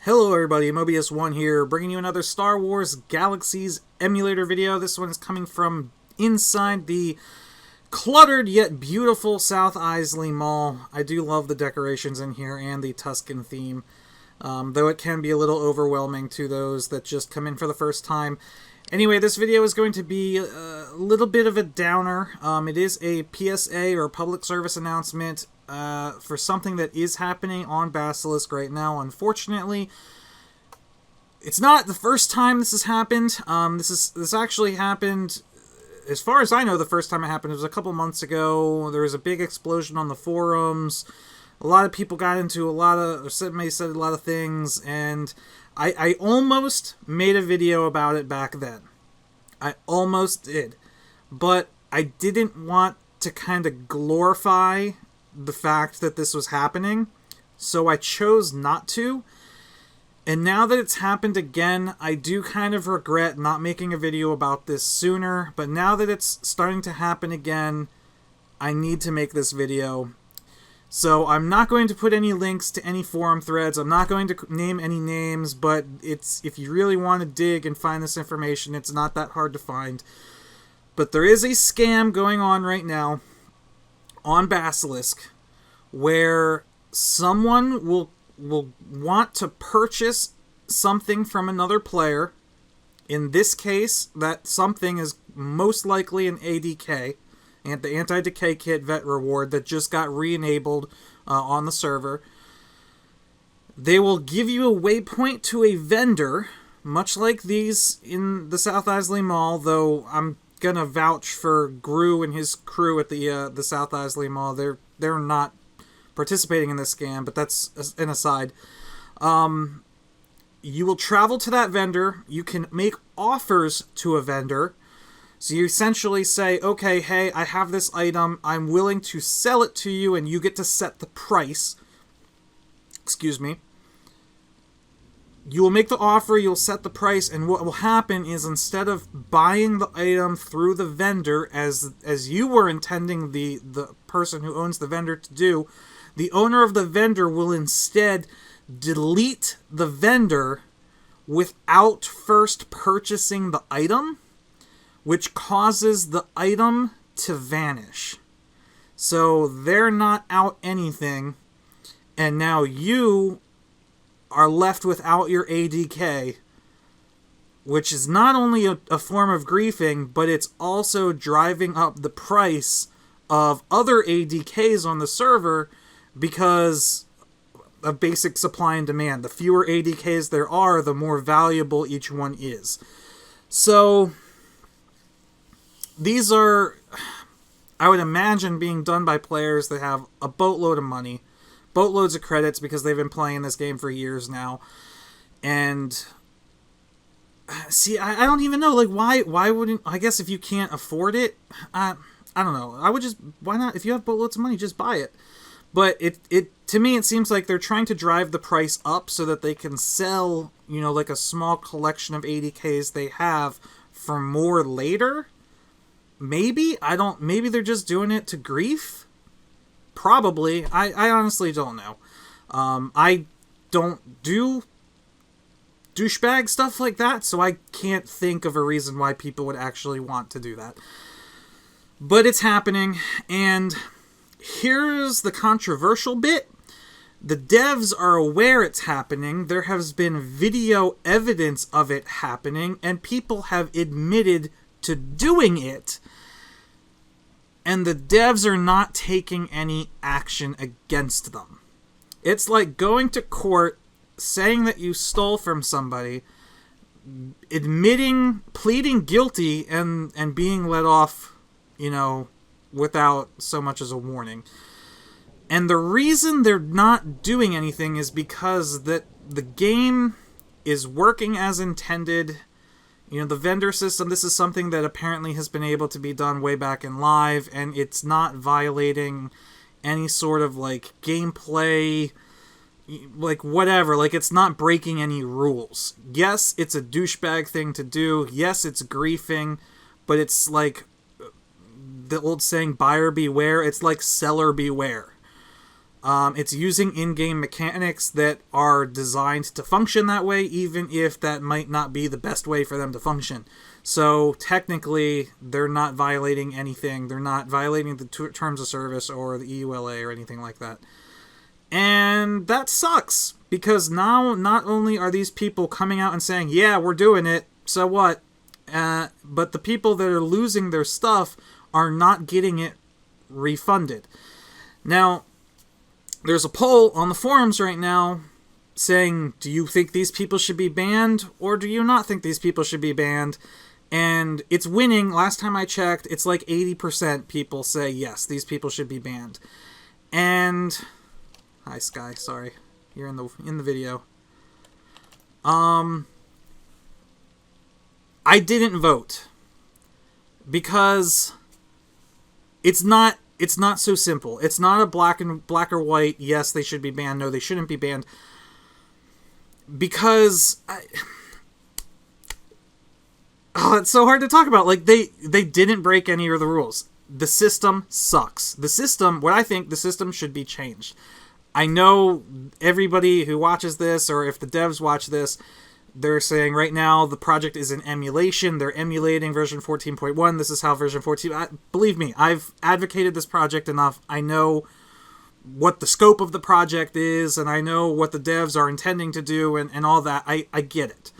Hello everybody, Mobius1 here, bringing you another Star Wars Galaxies emulator video. This one is coming from inside the cluttered yet beautiful South Isley Mall. I do love the decorations in here and the Tuscan theme, though it can be a little overwhelming to those that just come in for the first time. Anyway, this video is going to be a little bit of a downer. It is a PSA, or public service announcement, for something that is happening on Basilisk right now. Unfortunately, it's not the first time this has happened. This actually happened, as far as I know, the first time it happened was a couple months ago. There was a big explosion on the forums. A lot of people got into somebody said a lot of things, and I almost made a video about it back then. I almost did. But I didn't want to kind of glorify the fact that this was happening, so I chose not to. And now that it's happened again, I do kind of regret not making a video about this sooner, but now that it's starting to happen again, I need to make this video. So I'm not going to put any links to any forum threads. I'm not going to name any names, but if you really want to dig and find this information, it's not that hard to find. But there is a scam going on right now on Basilisk where someone will want to purchase something from another player. In this case, that something is most likely an ADK, and the anti-decay kit vet reward that just got re-enabled on the server. They will give you a waypoint to a vendor, much like these in the South Isley Mall, though I'm gonna vouch for Gru and his crew at the South Isley Mall. They're not participating in this scam, but that's an aside. You will travel to that vendor. You can make offers to a vendor. So you essentially say, okay, hey, I have this item, I'm willing to sell it to you, and you get to set the price. Excuse me. You will make the offer, you'll set the price, and what will happen is, instead of buying the item through the vendor, as you were intending the person who owns the vendor to do, the owner of the vendor will instead delete the vendor without first purchasing the item, which causes the item to vanish. So they're not out anything, and now you are left without your ADK, which is not only a form of griefing, but it's also driving up the price of other ADKs on the server because of basic supply and demand. The fewer ADKs there are, the more valuable each one is. So these are, I would imagine, being done by players that have a boatload of money, boatloads of credits, because they've been playing this game for years now. And see, I don't even know, like, why wouldn't, I guess if you can't afford it, I don't know. I would just, why not? If you have boatloads of money, just buy it. But to me, it seems like they're trying to drive the price up so that they can sell, you know, like a small collection of ADKs they have for more later. Maybe they're just doing it to grief. Probably. I honestly don't know. I don't do douchebag stuff like that, so I can't think of a reason why people would actually want to do that. But it's happening, and here's the controversial bit. The devs are aware it's happening. There has been video evidence of it happening, and people have admitted to doing it, and the devs are not taking any action against them. It's like going to court, saying that you stole from somebody, pleading guilty, and being let off, you know, without so much as a warning. And the reason they're not doing anything is because the game is working as intended. You know, the vendor system, this is something that apparently has been able to be done way back in live, and it's not violating any sort of, like, gameplay, like, whatever. Like, it's not breaking any rules. Yes, it's a douchebag thing to do. Yes, it's griefing, but it's like the old saying, buyer beware. It's like seller beware. It's using in-game mechanics that are designed to function that way, even if that might not be the best way for them to function. So technically, they're not violating anything. They're not violating the terms of service or the EULA or anything like that. And that sucks, because now not only are these people coming out and saying, yeah, we're doing it, so what? But the people that are losing their stuff are not getting it refunded. Now, there's a poll on the forums right now saying, do you think these people should be banned, or do you not think these people should be banned? And it's winning. Last time I checked, it's like 80% people say, yes, these people should be banned. And... Hi, Sky. Sorry. You're in the video. I didn't vote. Because it's not so simple. It's not a black or white, yes, they should be banned, no, they shouldn't be banned. Because it's so hard to talk about. Like, they didn't break any of the rules. The system sucks. What I think, the system should be changed. I know everybody who watches this, or if the devs watch this, they're saying right now the project is in emulation. They're emulating version 14.1. This is how version 14... believe me, I've advocated this project enough. I know what the scope of the project is, and I know what the devs are intending to do, and all that. I get it.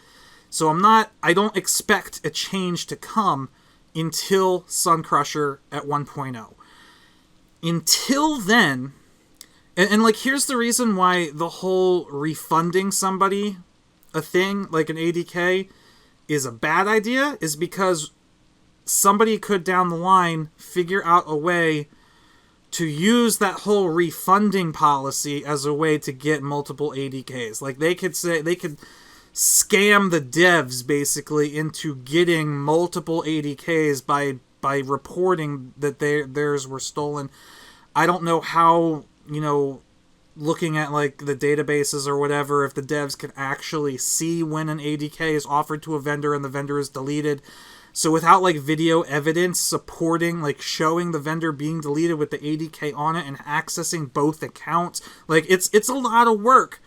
So I don't expect a change to come until Sun Crusher at 1.0. Until then... And like, here's the reason why the whole refunding somebody a thing, like an ADK, is a bad idea, is because somebody could, down the line, figure out a way to use that whole refunding policy as a way to get multiple ADKs. Like, they could scam the devs, basically, into getting multiple ADKs by reporting that theirs were stolen. I don't know how... looking at like the databases or whatever, if the devs can actually see when an ADK is offered to a vendor and the vendor is deleted. So without like video evidence supporting, like showing the vendor being deleted with the ADK on it and accessing both accounts, like it's a lot of work,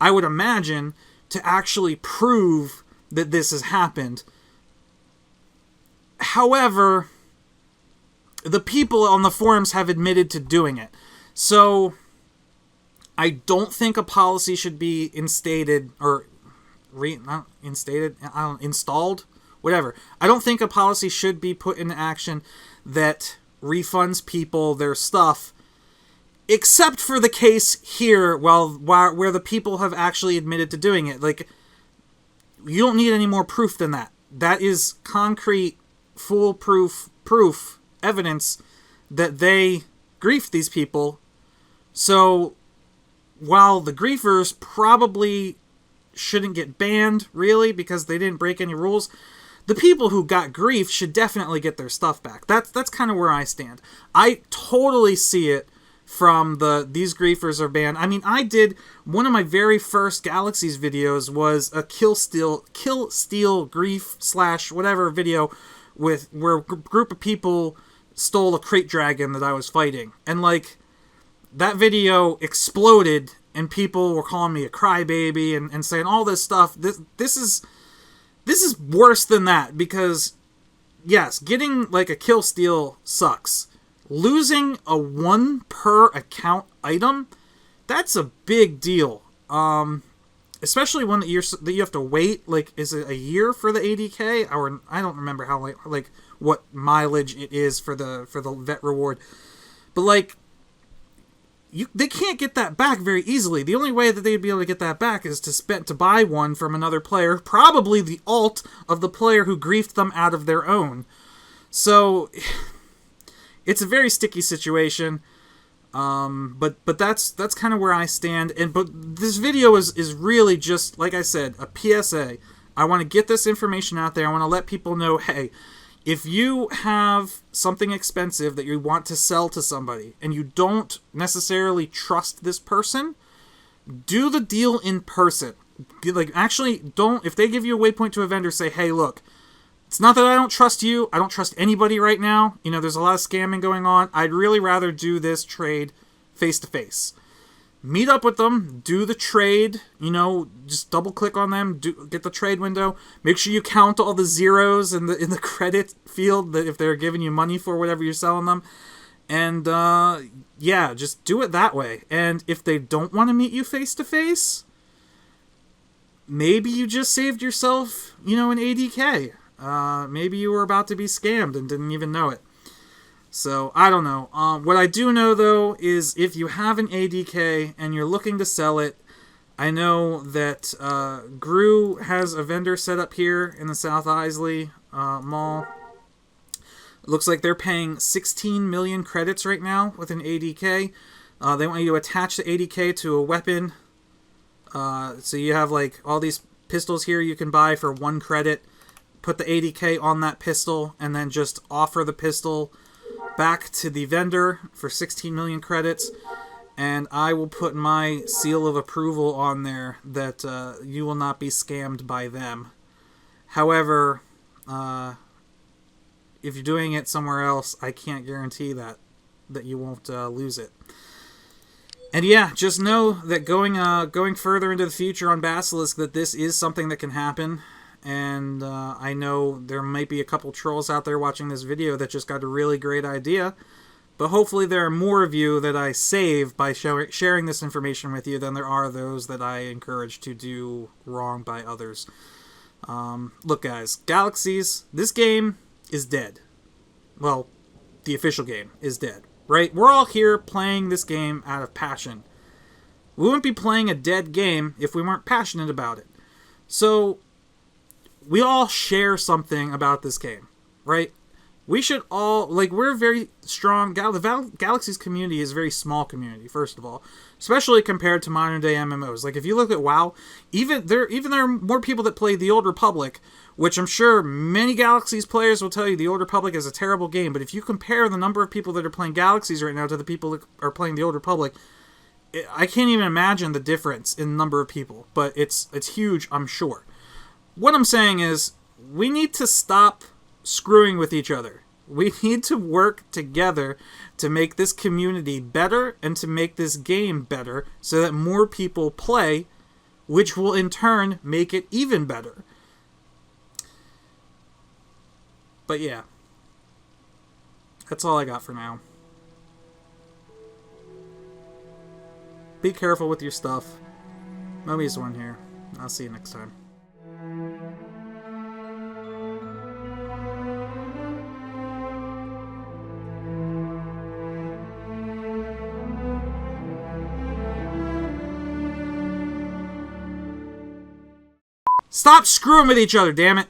I would imagine, to actually prove that this has happened. However, the people on the forums have admitted to doing it. So, I don't think a policy should be instated, or installed, whatever. I don't think a policy should be put into action that refunds people their stuff, except for the case here, where the people have actually admitted to doing it. Like, you don't need any more proof than that. That is concrete, foolproof proof, evidence that they griefed these people. So, while the griefers probably shouldn't get banned, really, because they didn't break any rules, the people who got grief should definitely get their stuff back. That's kind of where I stand. I totally see it from these griefers are banned. I mean, I did one of my very first Galaxies videos was a kill steal grief / whatever video where a group of people stole a crate dragon that I was fighting, and like, that video exploded, and people were calling me a crybaby and saying all this stuff. This is worse than that, because, yes, getting, like, a kill steal sucks. Losing a 1 per account item, that's a big deal. Especially one that you have to wait, like, is it a year for the ADK? Or, I don't remember how, like, what mileage it is for the vet reward. But, like, they can't get that back very easily. The only way that they'd be able to get that back is to buy one from another player, probably the alt of the player who griefed them out of their own. So, it's a very sticky situation. But that's kind of where I stand. But this video is really just, like I said, a PSA. I want to get this information out there. I want to let people know, hey, if you have something expensive that you want to sell to somebody and you don't necessarily trust this person, do the deal in person. Like, actually, don't, if they give you a waypoint to a vendor, say, hey, look, it's not that I don't trust you. I don't trust anybody right now. There's a lot of scamming going on. I'd really rather do this trade face-to-face. meet up with them, do the trade, you know, just double click on them, get the trade window, make sure you count all the zeros in the credit field that if they're giving you money for whatever you're selling them. And yeah, just do it that way. And if they don't want to meet you face to face, maybe you just saved yourself, you know, an ADK. Maybe you were about to be scammed and didn't even know it. So, I don't know. What I do know, though, is if you have an ADK and you're looking to sell it, I know that GRU has a vendor set up here in the South Isley Mall. It looks like they're paying 16 million credits right now with an ADK. They want you to attach the ADK to a weapon. So you have like all these pistols here you can buy for 1 credit. Put the ADK on that pistol and then just offer the pistol back to the vendor for 16 million credits. And I will put my seal of approval on there that you will not be scammed by them. However, if you're doing it somewhere else, I can't guarantee that you won't lose it. And yeah, just know that going further into the future on Basilisk, that this is something that can happen. And I know there might be a couple trolls out there watching this video that just got a really great idea. But hopefully there are more of you that I save by sharing this information with you than there are those that I encourage to do wrong by others. Look, guys, Galaxies, this game is dead. Well, the official game is dead, right? We're all here playing this game out of passion. We wouldn't be playing a dead game if we weren't passionate about it. So, we all share something about this game, right? We should all, like, we're very strong. The Galaxies community is a very small community, first of all, especially compared to modern day MMOs. Like, if you look at WoW, even there are more people that play the Old Republic, which I'm sure many Galaxies players will tell you the Old Republic is a terrible game. But if you compare the number of people that are playing Galaxies right now to the people that are playing the Old Republic, I can't even imagine the difference in the number of people. But it's huge, I'm sure. What I'm saying is, we need to stop screwing with each other. We need to work together to make this community better and to make this game better so that more people play, which will in turn make it even better. But yeah, that's all I got for now. Be careful with your stuff. Mommy's one here. I'll see you next time. Stop screwing with each other, damn it!